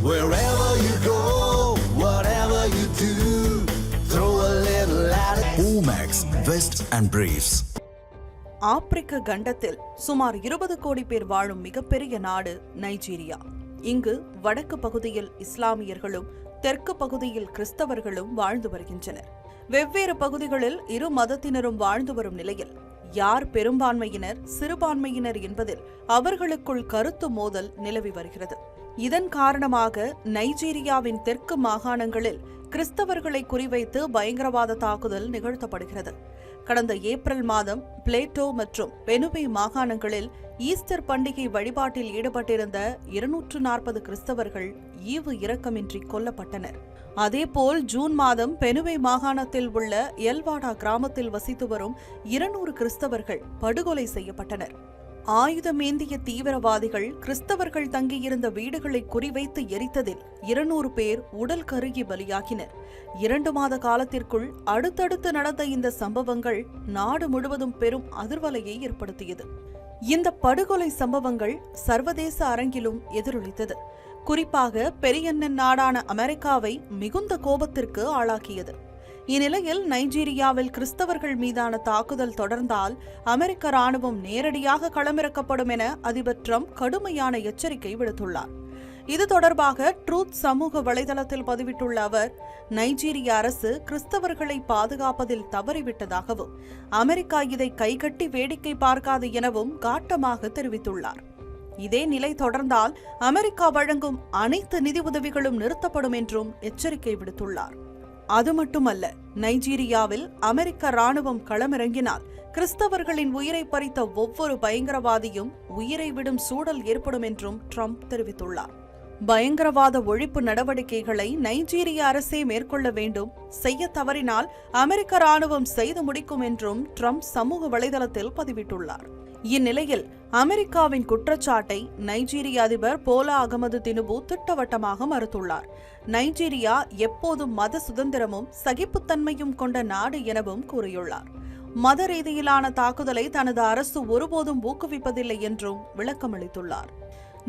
Wherever you go, whatever you do, throw a little at it. Omax, Vest and Briefs. ஆப்பிரிக்க கண்டத்தில் சுமார் 20 கோடி பேர் வாழும் மிகப்பெரிய நாடு நைஜீரியா. இங்கு வடக்கு பகுதியில் இஸ்லாமியர்களும் தெற்கு பகுதியில் கிறிஸ்தவர்களும் வாழ்ந்து வருகின்றனர். வெவ்வேறு பகுதிகளில் இரு மதத்தினரும் வாழ்ந்து வரும் நிலையில் யார் பெரும்பான்மையினர் சிறுபான்மையினர் என்பதில் அவர்களுக்குள் கருத்து மோதல் நிலவி வருகிறது. இதன் காரணமாக நைஜீரியாவின் தெற்கு மாகாணங்களில் கிறிஸ்தவர்களை குறிவைத்து பயங்கரவாத தாக்குதல் நிகழ்த்தப்படுகிறது. கடந்த ஏப்ரல் மாதம் பிளேட்டோ மற்றும் பெனுவே மாகாணங்களில் ஈஸ்டர் பண்டிகை வழிபாட்டில் ஈடுபட்டிருந்த 240 கிறிஸ்தவர்கள் ஈவு இரக்கமின்றி கொல்லப்பட்டனர். அதேபோல் ஜூன் மாதம் பெனுவே மாகாணத்தில் உள்ள எல்வாடா கிராமத்தில் வசித்து வரும் 200 கிறிஸ்தவர்கள் படுகொலை செய்யப்பட்டனர். ஆயுதமேந்திய தீவிரவாதிகள் கிறிஸ்தவர்கள் தங்கியிருந்த வீடுகளை குறிவைத்து எரித்ததில் 200 பேர் உடல் கருகி பலியாகினர். 2 மாத காலத்திற்குள் அடுத்தடுத்து நடந்த இந்த சம்பவங்கள் நாடு முழுவதும் பெரும் அதிர்வலையை ஏற்படுத்தியது. இந்த படுகொலை சம்பவங்கள் சர்வதேச அரங்கிலும் எதிரொலித்தது. குறிப்பாக பெரியண்ணன் நாடான அமெரிக்காவை மிகுந்த கோபத்திற்கு ஆளாக்கியது. இந்நிலையில் நைஜீரியாவில் கிறிஸ்தவர்கள் மீதான தாக்குதல் தொடர்ந்தால் அமெரிக்க ராணுவம் நேரடியாக களமிறக்கப்படும் என அதிபர் டிரம்ப் கடுமையான எச்சரிக்கை விடுத்துள்ளார். இது தொடர்பாக ட்ரூத் சமூக வலைதளத்தில் பதிவிட்டுள்ள அவர், நைஜீரிய அரசு கிறிஸ்தவர்களை பாதுகாப்பதில் தவறிவிட்டதாகவும் அமெரிக்கா இதை கைகட்டி வேடிக்கை பார்க்காது எனவும் காட்டமாக தெரிவித்துள்ளார். இதே நிலை தொடர்ந்தால் அமெரிக்கா வழங்கும் அனைத்து நிதி உதவிகளும் நிறுத்தப்படும் என்றும் எச்சரிக்கை விடுத்துள்ளார். அது மட்டுமல்ல, நைஜீரியாவில் அமெரிக்க ராணுவம் களமிறங்கினால் கிறிஸ்தவர்களின் உயிரை பறித்த ஒவ்வொரு பயங்கரவாதியும் உயிரை விடும் சூழல் ஏற்படும் என்றும் ட்ரம்ப் தெரிவித்துள்ளார். பயங்கரவாத ஒழிப்பு நடவடிக்கைகளை நைஜீரிய அரசே மேற்கொள்ள வேண்டும், செய்ய தவறினால் அமெரிக்க ராணுவம் செய்து முடிக்கும் என்றும் ட்ரம்ப் சமூக வலைதளத்தில் பதிவிட்டுள்ளார். இந்நிலையில் அமெரிக்காவின் குற்றச்சாட்டை நைஜீரிய அதிபர் போலா அகமது தினுபு திட்டவட்டமாக மறுத்துள்ளார். நைஜீரியா எப்போதும் மத சுதந்திரமும் சகிப்புத்தன்மையும் கொண்ட நாடு எனவும் கூறியுள்ளார். மத ரீதியிலான தாக்குதலை தனது அரசு ஒருபோதும் ஊக்குவிப்பதில்லை என்றும் விளக்கமளித்துள்ளார்.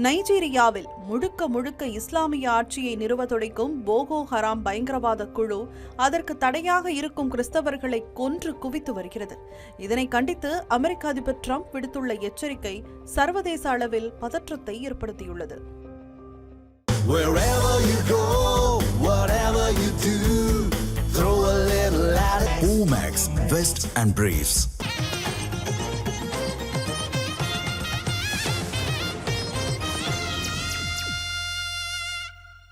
நைஜீரியாவில் முழுக்க இஸ்லாமிய ஆட்சியை நிறுவ துடிக்கும் போகோ ஹராம் பயங்கரவாத குழு அதற்கு தடையாக இருக்கும் கிறிஸ்தவர்களை கொன்று குவித்து வருகிறது. இதனை கண்டித்து அமெரிக்க அதிபர் டிரம்ப் விடுத்துள்ள எச்சரிக்கை சர்வதேச அளவில் பதற்றத்தை ஏற்படுத்தியுள்ளது. Omax, Vest and Briefs.